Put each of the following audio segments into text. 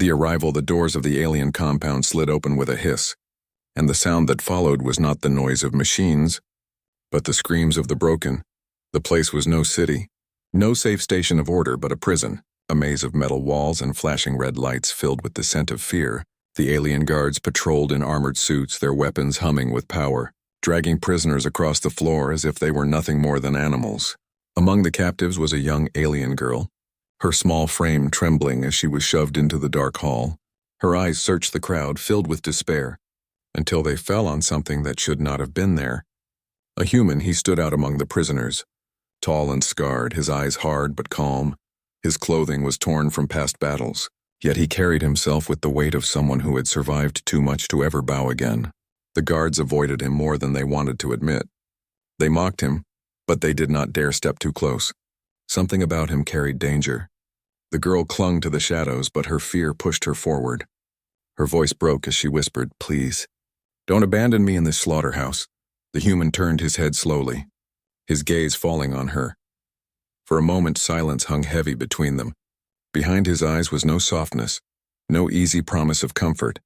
The doors of the alien compound slid open with a hiss, and the sound that followed was not the noise of machines, but the screams of the broken. The place was no city, no safe station of order, but a prison, a maze of metal walls and flashing red lights filled with the scent of fear. The alien guards patrolled in armored suits, their weapons humming with power, dragging prisoners across the floor as if they were nothing more than animals. Among the captives was a young alien girl, her small frame trembling as she was shoved into the dark hall. Her eyes searched the crowd, filled with despair, until they fell on something that should not have been there. A human, he stood out among the prisoners, tall and scarred, his eyes hard but calm. His clothing was torn from past battles, yet he carried himself with the weight of someone who had survived too much to ever bow again. The guards avoided him more than they wanted to admit. They mocked him, but they did not dare step too close. Something about him carried danger. The girl clung to the shadows, but her fear pushed her forward. Her voice broke as she whispered, "Please, don't abandon me in this slaughterhouse." The human turned his head slowly, his gaze falling on her. For a moment, silence hung heavy between them. Behind his eyes was no softness, no easy promise of comfort.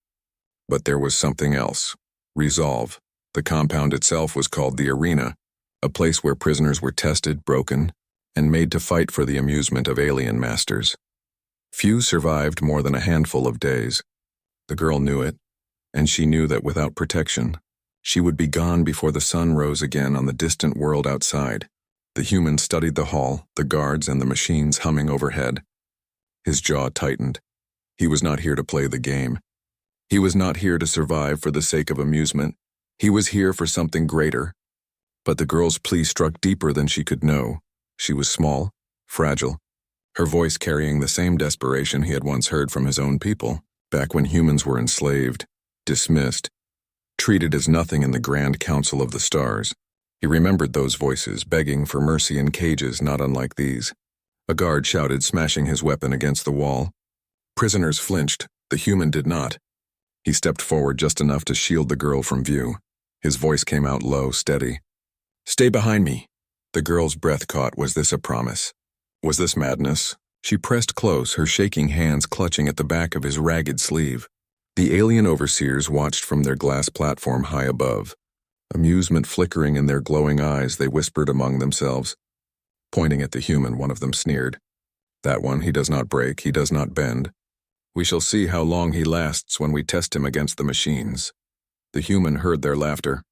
But there was something else. Resolve. The compound itself was called the arena, a place where prisoners were tested, broken, and made to fight for the amusement of alien masters. Few survived more than a handful of days. The girl knew it, and she knew that without protection, she would be gone before the sun rose again on the distant world outside. The human studied the hall, the guards and the machines humming overhead. His jaw tightened. He was not here to play the game. He was not here to survive for the sake of amusement. He was here for something greater. But the girl's plea struck deeper than she could know. She was small, fragile, her voice carrying the same desperation he had once heard from his own people, back when humans were enslaved, dismissed, treated as nothing in the grand council of the stars. He remembered those voices, begging for mercy in cages not unlike these. A guard shouted, smashing his weapon against the wall. Prisoners flinched. The human did not. He stepped forward just enough to shield the girl from view. His voice came out low, steady. "Stay behind me." The girl's breath caught. Was this a promise? Was this madness? She pressed close, her shaking hands clutching at the back of his ragged sleeve. The alien overseers watched from their glass platform high above. Amusement flickering in their glowing eyes, they whispered among themselves. Pointing at the human, one of them sneered. "That one, he does not break, he does not bend. We shall see how long he lasts when we test him against the machines." The human heard their laughter.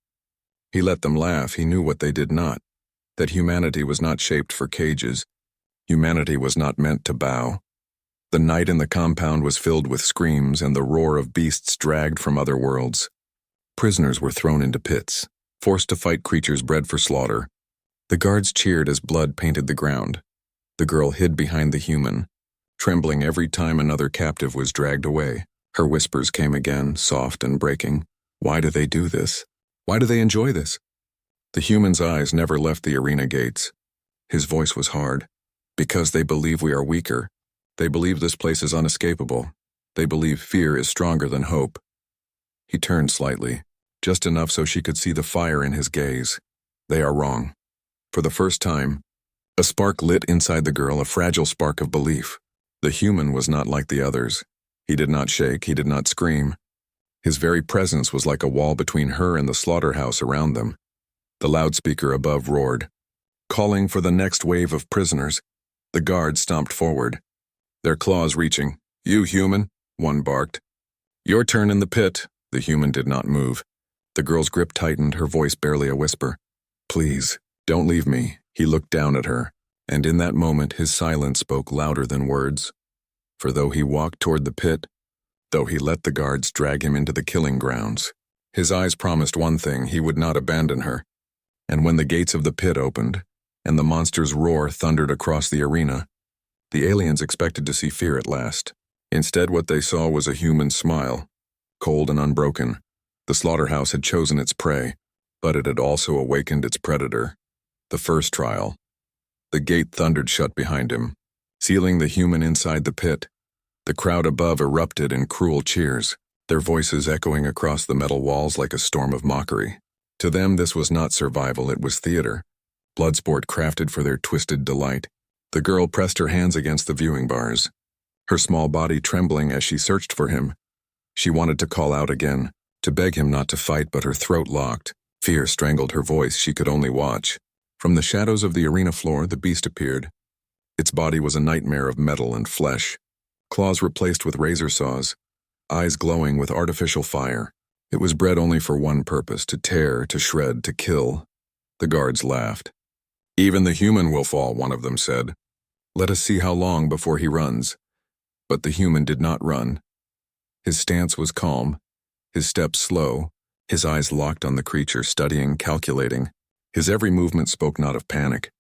He let them laugh. He knew what they did not, that humanity was not shaped for cages. Humanity was not meant to bow. The night in the compound was filled with screams and the roar of beasts dragged from other worlds. Prisoners were thrown into pits, forced to fight creatures bred for slaughter. The guards cheered as blood painted the ground. The girl hid behind the human, trembling every time another captive was dragged away. Her whispers came again, soft and breaking. "Why do they do this? Why do they enjoy this?" The human's eyes never left the arena gates. His voice was hard. "Because they believe we are weaker. They believe this place is unescapable. They believe fear is stronger than hope." He turned slightly, just enough so she could see the fire in his gaze. They are wrong. For the first time, a spark lit inside the girl, a fragile spark of belief. The human was not like the others. He did not shake, he did not scream. His very presence was like a wall between her and the slaughterhouse around them. The loudspeaker above roared, calling for the next wave of prisoners. The guards stomped forward, their claws reaching. "You human," one barked. "Your turn in the pit." The human did not move. The girl's grip tightened, her voice barely a whisper. "Please, don't leave me." He looked down at her, and in that moment his silence spoke louder than words. For though he walked toward the pit, though he let the guards drag him into the killing grounds, his eyes promised one thing: he would not abandon her. And when the gates of the pit opened, and the monster's roar thundered across the arena, the aliens expected to see fear at last. Instead, what they saw was a human smile, cold and unbroken. The slaughterhouse had chosen its prey, but it had also awakened its predator. The first trial. The gate thundered shut behind him, sealing the human inside the pit. The crowd above erupted in cruel cheers, their voices echoing across the metal walls like a storm of mockery. To them, this was not survival, it was theater, bloodsport crafted for their twisted delight. The girl pressed her hands against the viewing bars, her small body trembling as she searched for him. She wanted to call out again, to beg him not to fight, but her throat locked. Fear strangled her voice. She could only watch. From the shadows of the arena floor, the beast appeared. Its body was a nightmare of metal and flesh, claws replaced with razor saws, eyes glowing with artificial fire. It was bred only for one purpose: to tear, to shred, to kill. The guards laughed. "Even the human will fall," one of them said. "Let us see how long before he runs." But the human did not run. His stance was calm, his steps slow, his eyes locked on the creature, studying, calculating. His every movement spoke not of panic,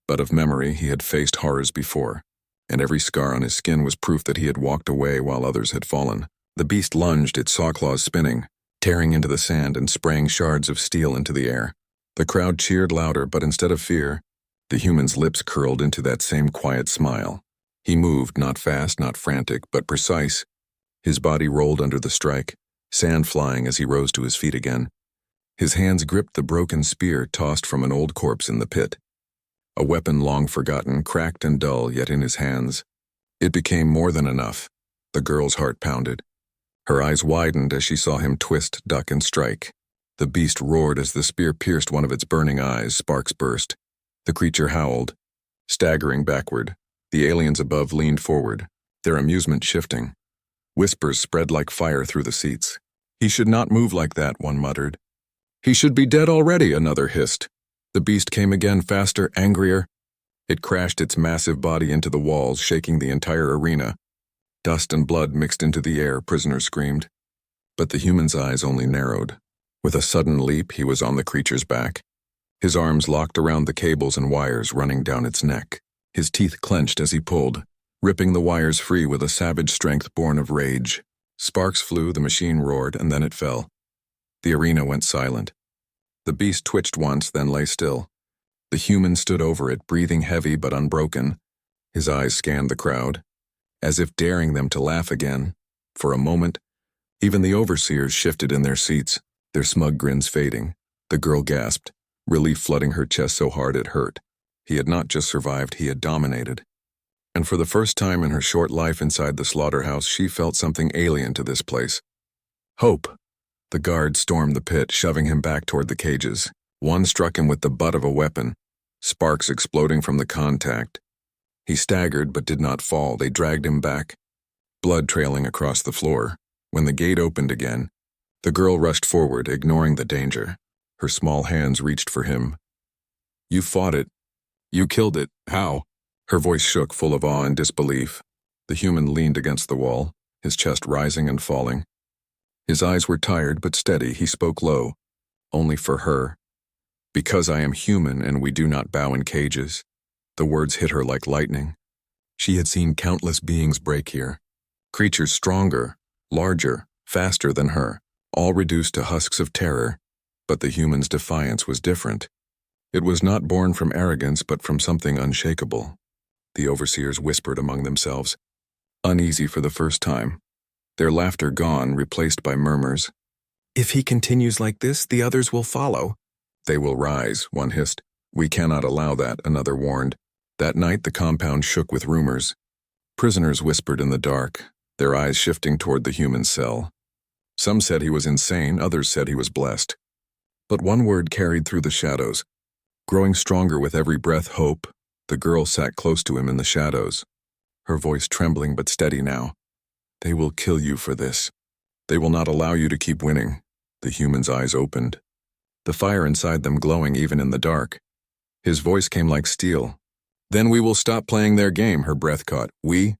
but of memory. He had faced horrors before, and every scar on his skin was proof that he had walked away while others had fallen. The beast lunged, its saw claws spinning, tearing into the sand and spraying shards of steel into the air. The crowd cheered louder, but instead of fear, the human's lips curled into that same quiet smile. He moved, not fast, not frantic, but precise. His body rolled under the strike, sand flying as he rose to his feet again. His hands gripped the broken spear tossed from an old corpse in the pit. A weapon long forgotten, cracked and dull, yet in his hands. It became more than enough. The girl's heart pounded. Her eyes widened as she saw him twist, duck, and strike. The beast roared as the spear pierced one of its burning eyes. Sparks burst. The creature howled, staggering backward. The aliens above leaned forward, their amusement shifting. Whispers spread like fire through the seats. "He should not move like that," one muttered. "He should be dead already," another hissed. The beast came again, faster, angrier. It crashed its massive body into the walls, shaking the entire arena. Dust and blood mixed into the air, prisoners screamed. But the human's eyes only narrowed. With a sudden leap, he was on the creature's back. His arms locked around the cables and wires running down its neck. His teeth clenched as he pulled, ripping the wires free with a savage strength born of rage. Sparks flew, the machine roared, and then it fell. The arena went silent. The beast twitched once, then lay still. The human stood over it, breathing heavy but unbroken. His eyes scanned the crowd, as if daring them to laugh again. For a moment, even the overseers shifted in their seats, their smug grins fading. The girl gasped, relief flooding her chest so hard it hurt. He had not just survived, he had dominated. And for the first time in her short life inside the slaughterhouse, she felt something alien to this place. Hope. The guards stormed the pit, shoving him back toward the cages. One struck him with the butt of a weapon, sparks exploding from the contact. He staggered but did not fall. They dragged him back, blood trailing across the floor. When the gate opened again, the girl rushed forward, ignoring the danger. Her small hands reached for him. "You fought it. You killed it. How?" Her voice shook, full of awe and disbelief. The human leaned against the wall, his chest rising and falling. His eyes were tired but steady. He spoke low, only for her. "Because I am human and we do not bow in cages." The words hit her like lightning. She had seen countless beings break here. Creatures stronger, larger, faster than her, all reduced to husks of terror. But the human's defiance was different. It was not born from arrogance, but from something unshakable. The overseers whispered among themselves, uneasy for the first time. Their laughter gone, replaced by murmurs. "If he continues like this, the others will follow." "They will rise," one hissed. "We cannot allow that," another warned. That night the compound shook with rumors. Prisoners whispered in the dark, their eyes shifting toward the human cell. Some said he was insane, others said he was blessed. But one word carried through the shadows. Growing stronger with every breath, hope. The girl sat close to him in the shadows, her voice trembling but steady now. "They will kill you for this. They will not allow you to keep winning." The human's eyes opened, the fire inside them glowing even in the dark. His voice came like steel. "Then we will stop playing their game," her breath caught. "We?"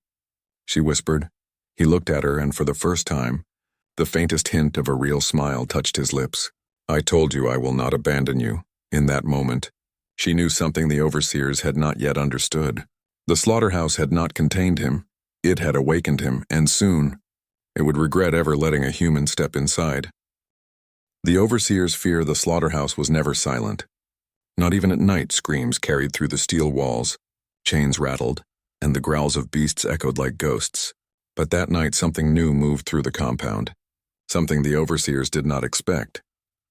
she whispered. He looked at her, and for the first time, the faintest hint of a real smile touched his lips. "I told you I will not abandon you." In that moment, she knew something the overseers had not yet understood. The slaughterhouse had not contained him. It had awakened him, and soon, it would regret ever letting a human step inside. The overseers fear the slaughterhouse was never silent. Not even at night, screams carried through the steel walls, chains rattled, and the growls of beasts echoed like ghosts. But that night something new moved through the compound, something the overseers did not expect.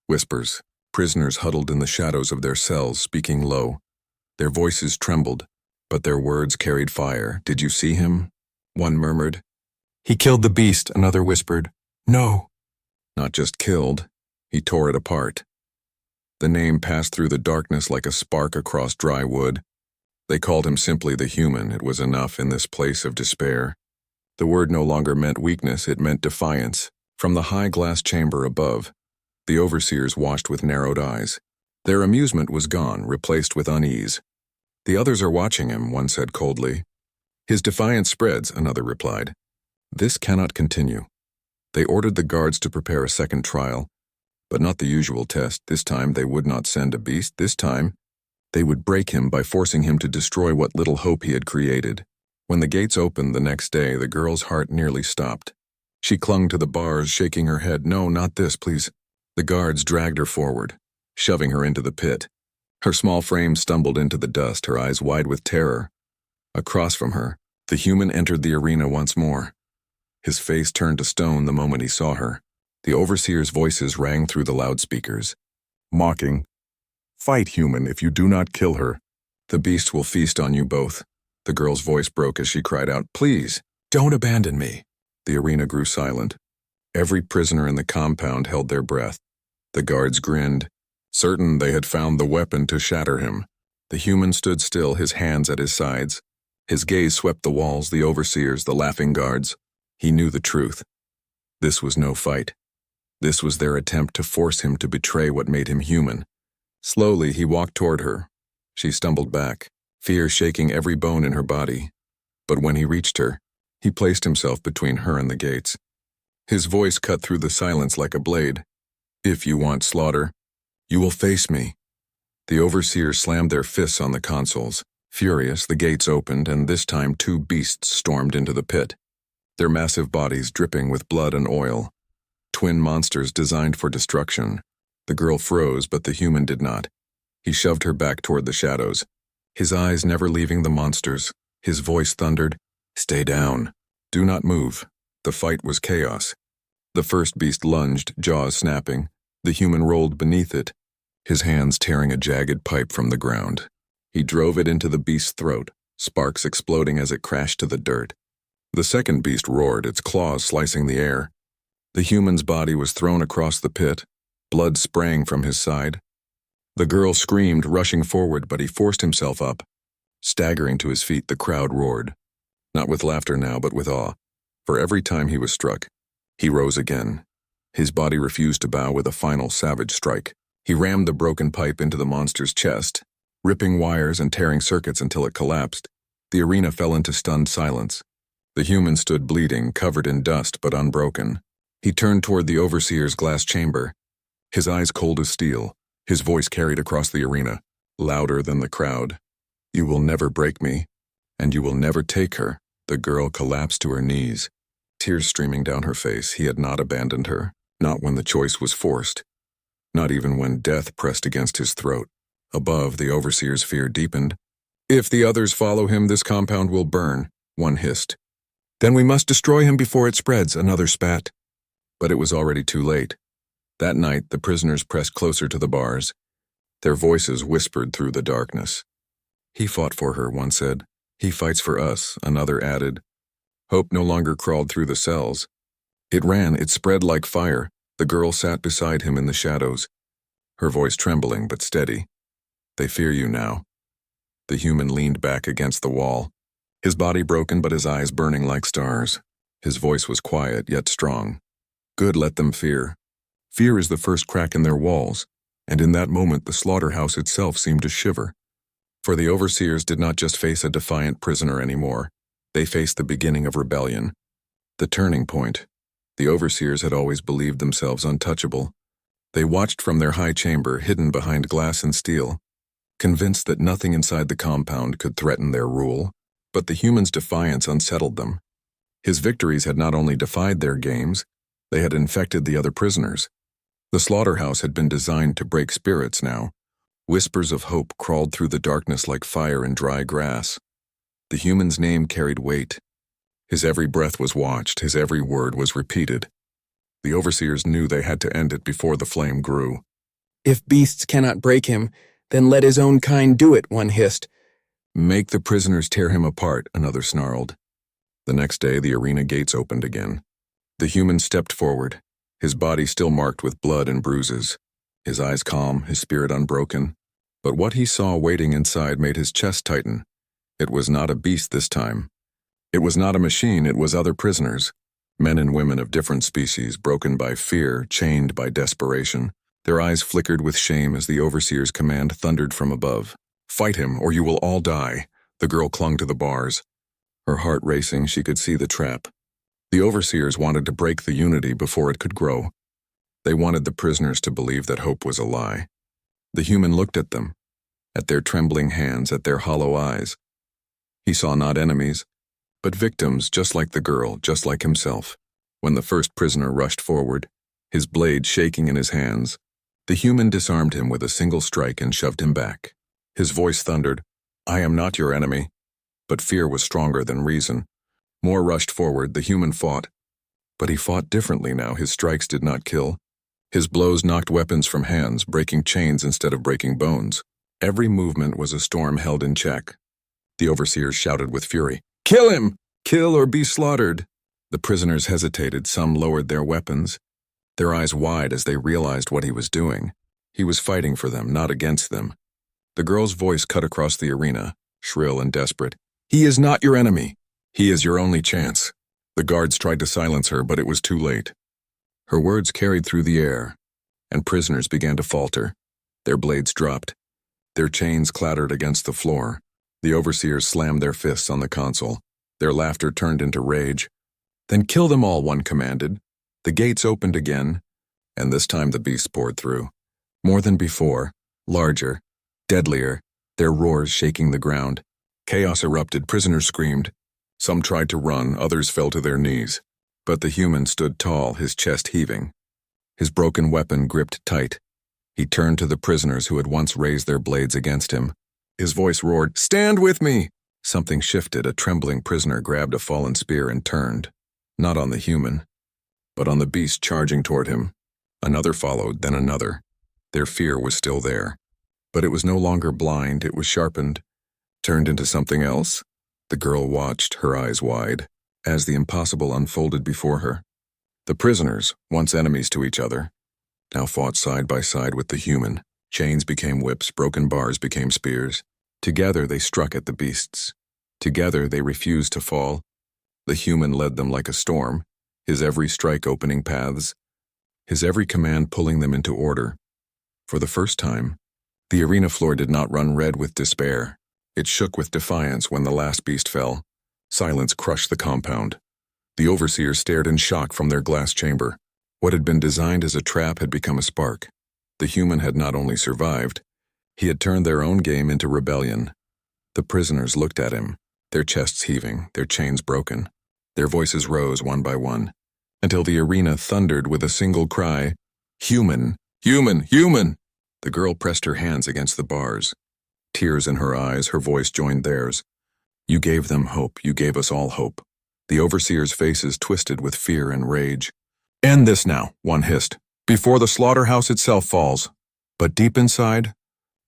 Whispers, prisoners huddled in the shadows of their cells, speaking low. Their voices trembled, but their words carried fire. "Did you see him?" one murmured. He killed the beast, another whispered. No. Not just killed, he tore it apart. The name passed through the darkness like a spark across dry wood. They called him simply the Human. It was enough in this place of despair. The word no longer meant weakness, it meant defiance. From the high glass chamber above, the overseers watched with narrowed eyes. Their amusement was gone, replaced with unease. The others are watching him, one said coldly. His defiance spreads, another replied. This cannot continue. They ordered the guards to prepare a second trial, but not the usual test. This time they would not send a beast. This time they would break him by forcing him to destroy what little hope he had created. When the gates opened the next day, the girl's heart nearly stopped. She clung to the bars, shaking her head. No, not this, please. The guards dragged her forward, shoving her into the pit. Her small frame stumbled into the dust, her eyes wide with terror. Across from her, the Human entered the arena once more. His face turned to stone the moment he saw her. The overseers' voices rang through the loudspeakers. Mocking. Fight, Human, if you do not kill her. The beast will feast on you both. The girl's voice broke as she cried out, Please, don't abandon me. The arena grew silent. Every prisoner in the compound held their breath. The guards grinned, certain they had found the weapon to shatter him. The Human stood still, his hands at his sides. His gaze swept the walls, the overseers, the laughing guards. He knew the truth. This was no fight. This was their attempt to force him to betray what made him human. Slowly, he walked toward her. She stumbled back, fear shaking every bone in her body. But when he reached her, he placed himself between her and the gates. His voice cut through the silence like a blade. If you want slaughter, you will face me. The overseers slammed their fists on the consoles. Furious, the gates opened, and this time 2 beasts stormed into the pit, their massive bodies dripping with blood and oil. Twin monsters designed for destruction. The girl froze, but the Human did not. He shoved her back toward the shadows, his eyes never leaving the monsters. His voice thundered, Stay down. Do not move. The fight was chaos. The first beast lunged, jaws snapping. The Human rolled beneath it, his hands tearing a jagged pipe from the ground. He drove it into the beast's throat, sparks exploding as it crashed to the dirt. The second beast roared, its claws slicing the air. The Human's body was thrown across the pit, blood spraying from his side. The girl screamed, rushing forward, but he forced himself up. Staggering to his feet, the crowd roared. Not with laughter now, but with awe. For every time he was struck, he rose again. His body refused to bow with a final savage strike. He rammed the broken pipe into the monster's chest, ripping wires and tearing circuits until it collapsed. The arena fell into stunned silence. The Human stood bleeding, covered in dust but unbroken. He turned toward the overseer's glass chamber, his eyes cold as steel. His voice carried across the arena, louder than the crowd. You will never break me, and you will never take her. The girl collapsed to her knees, tears streaming down her face. He had not abandoned her, not when the choice was forced, not even when death pressed against his throat. Above, the overseer's fear deepened. If the others follow him, this compound will burn, one hissed. Then we must destroy him before it spreads, another spat. But it was already too late. That night, the prisoners pressed closer to the bars. Their voices whispered through the darkness. He fought for her, one said. He fights for us, another added. Hope no longer crawled through the cells. It ran, it spread like fire. The girl sat beside him in the shadows, her voice trembling but steady. They fear you now. The Human leaned back against the wall, his body broken but his eyes burning like stars. His voice was quiet yet strong. Good, let them fear. Fear is the first crack in their walls, and in that moment the slaughterhouse itself seemed to shiver. For the overseers did not just face a defiant prisoner anymore. They faced the beginning of rebellion, the turning point. The overseers had always believed themselves untouchable. They watched from their high chamber, hidden behind glass and steel, convinced that nothing inside the compound could threaten their rule. But the Human's defiance unsettled them. His victories had not only defied their games, they had infected the other prisoners. The slaughterhouse had been designed to break spirits now. Whispers of hope crawled through the darkness like fire in dry grass. The Human's name carried weight. His every breath was watched, his every word was repeated. The overseers knew they had to end it before the flame grew. If beasts cannot break him, then let his own kind do it, one hissed. Make the prisoners tear him apart, another snarled. The next day, the arena gates opened again. The human stepped forward, his body still marked with blood and bruises, his eyes calm, his spirit unbroken. But what he saw waiting inside made his chest tighten. It was not a beast this time. It was not a machine, it was other prisoners. Men and women of different species, broken by fear, chained by desperation. Their eyes flickered with shame as the overseer's command thundered from above. "Fight him, or you will all die." The girl clung to the bars. Her heart racing, she could see the trap. The overseers wanted to break the unity before it could grow. They wanted the prisoners to believe that hope was a lie. The human looked at them, at their trembling hands, at their hollow eyes. He saw not enemies, but victims just like the girl, just like himself. When the first prisoner rushed forward, his blade shaking in his hands, the human disarmed him with a single strike and shoved him back. His voice thundered, "I am not your enemy." But fear was stronger than reason. More rushed forward, the human fought. But he fought differently now. His strikes did not kill. His blows knocked weapons from hands, breaking chains instead of breaking bones. Every movement was a storm held in check. The overseers shouted with fury, "Kill him! Kill or be slaughtered!" The prisoners hesitated, some lowered their weapons, their eyes wide as they realized what he was doing. He was fighting for them, not against them. The girl's voice cut across the arena, shrill and desperate. "He is not your enemy. He is your only chance." The guards tried to silence her, but it was too late. Her words carried through the air, and prisoners began to falter. Their blades dropped. Their chains clattered against the floor. The overseers slammed their fists on the console. Their laughter turned into rage. "Then kill them all," one commanded. The gates opened again, and this time the beasts poured through. More than before, larger, deadlier, their roars shaking the ground. Chaos erupted, prisoners screamed. Some tried to run, others fell to their knees. But the human stood tall, his chest heaving. His broken weapon gripped tight. He turned to the prisoners who had once raised their blades against him. His voice roared, "Stand with me!" Something shifted. A trembling prisoner grabbed a fallen spear and turned. Not on the human, but on the beast charging toward him. Another followed, then another. Their fear was still there. But it was no longer blind, it was sharpened, turned into something else. The girl watched, her eyes wide, as the impossible unfolded before her. The prisoners, once enemies to each other, now fought side by side with the human. Chains became whips, broken bars became spears. Together they struck at the beasts. Together they refused to fall. The human led them like a storm, his every strike opening paths, his every command pulling them into order. For the first time, the arena floor did not run red with despair. It shook with defiance when the last beast fell. Silence crushed the compound. The overseers stared in shock from their glass chamber. What had been designed as a trap had become a spark. The human had not only survived, he had turned their own game into rebellion. The prisoners looked at him, their chests heaving, their chains broken. Their voices rose one by one, until the arena thundered with a single cry, "Human! Human! Human!" The girl pressed her hands against the bars. Tears in her eyes, her voice joined theirs. "You gave them hope. You gave us all hope." The overseers' faces twisted with fear and rage. "End this now," one hissed, "before the slaughterhouse itself falls." But deep inside,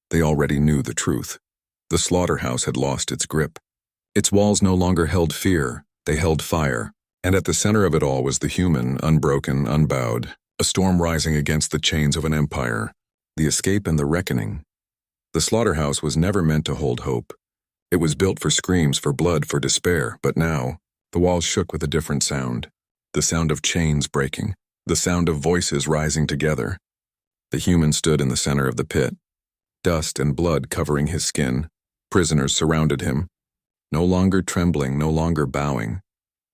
they already knew the truth. The slaughterhouse had lost its grip. Its walls no longer held fear, they held fire. And at the center of it all was the human, unbroken, unbowed, a storm rising against the chains of an empire. The escape and the reckoning. The slaughterhouse was never meant to hold hope. It was built for screams, for blood, for despair. But now, the walls shook with a different sound. The sound of chains breaking. The sound of voices rising together. The human stood in the center of the pit. Dust and blood covering his skin. Prisoners surrounded him. No longer trembling, no longer bowing.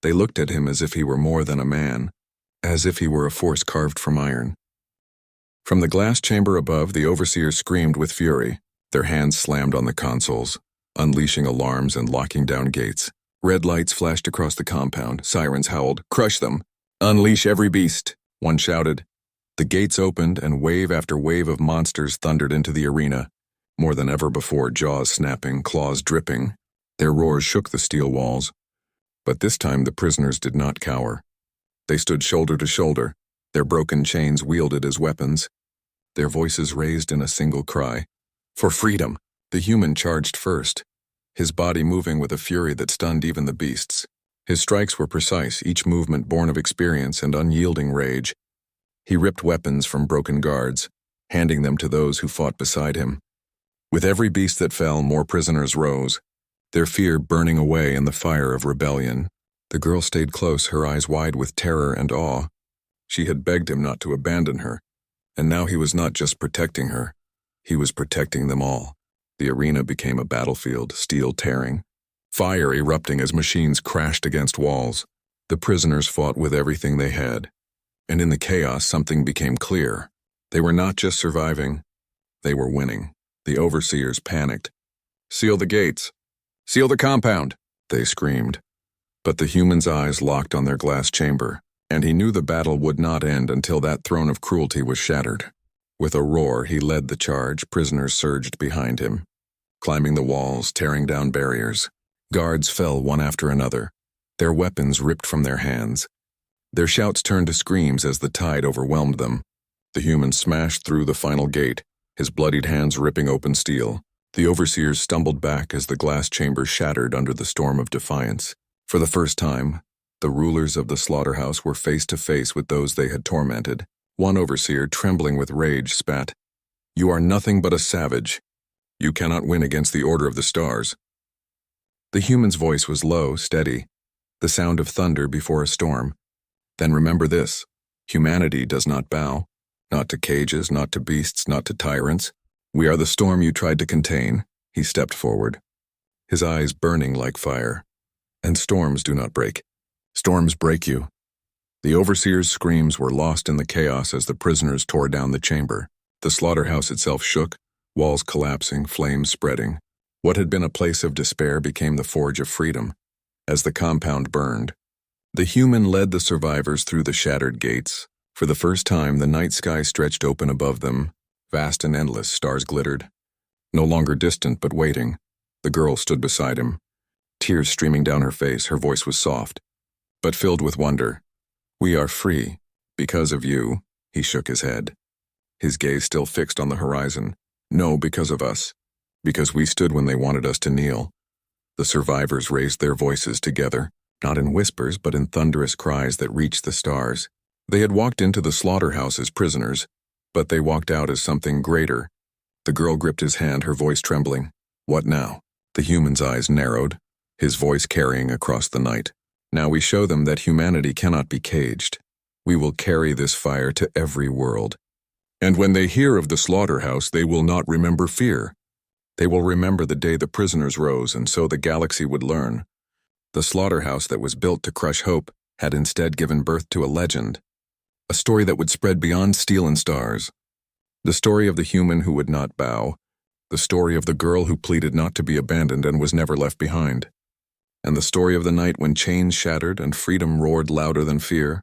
They looked at him as if he were more than a man. As if he were a force carved from iron. From the glass chamber above, the overseers screamed with fury. Their hands slammed on the consoles, unleashing alarms and locking down gates. Red lights flashed across the compound. Sirens howled, "Crush them! Unleash every beast!" One shouted. The gates opened, and wave after wave of monsters thundered into the arena. More than ever before, jaws snapping, claws dripping. Their roars shook the steel walls. But this time the prisoners did not cower. They stood shoulder to shoulder, their broken chains wielded as weapons. Their voices raised in a single cry. For freedom! The human charged first, his body moving with a fury that stunned even the beasts. His strikes were precise, each movement born of experience and unyielding rage. He ripped weapons from broken guards, handing them to those who fought beside him. With every beast that fell, more prisoners rose, their fear burning away in the fire of rebellion. The girl stayed close, her eyes wide with terror and awe. She had begged him not to abandon her, and now he was not just protecting her, he was protecting them all. The arena became a battlefield, steel tearing, fire erupting as machines crashed against walls. The prisoners fought with everything they had, and in the chaos something became clear. They were not just surviving, they were winning. The overseers panicked. "Seal the gates! Seal the compound!" they screamed. But the human's eyes locked on their glass chamber, and he knew the battle would not end until that throne of cruelty was shattered. With a roar, he led the charge. Prisoners surged behind him, climbing the walls, tearing down barriers. Guards fell one after another, their weapons ripped from their hands. Their shouts turned to screams as the tide overwhelmed them. The human smashed through the final gate, his bloodied hands ripping open steel. The overseers stumbled back as the glass chamber shattered under the storm of defiance. For the first time, the rulers of the slaughterhouse were face to face with those they had tormented. One overseer, trembling with rage, spat, "You are nothing but a savage. You cannot win against the Order of the Stars." The human's voice was low, steady, the sound of thunder before a storm. "Then remember this, humanity does not bow, not to cages, not to beasts, not to tyrants. We are the storm you tried to contain." He stepped forward, his eyes burning like fire. "And storms do not break. Storms break you." The overseer's screams were lost in the chaos as the prisoners tore down the chamber. The slaughterhouse itself shook, walls collapsing, flames spreading. What had been a place of despair became the forge of freedom. As the compound burned, the human led the survivors through the shattered gates. For the first time, the night sky stretched open above them. Vast and endless, stars glittered. No longer distant, but waiting. The girl stood beside him, tears streaming down her face. Her voice was soft, but filled with wonder. "We are free, because of you." He shook his head, his gaze still fixed on the horizon. "No, because of us. Because we stood when they wanted us to kneel." The survivors raised their voices together, not in whispers, but in thunderous cries that reached the stars. They had walked into the slaughterhouse as prisoners, but they walked out as something greater. The girl gripped his hand, her voice trembling. "What now?" The human's eyes narrowed, his voice carrying across the night. "Now we show them that humanity cannot be caged. We will carry this fire to every world. And when they hear of the slaughterhouse, they will not remember fear. They will remember the day the prisoners rose, and so the galaxy would learn. The slaughterhouse that was built to crush hope had instead given birth to a legend, a story that would spread beyond steel and stars. The story of the human who would not bow, the story of the girl who pleaded not to be abandoned and was never left behind, and the story of the night when chains shattered and freedom roared louder than fear.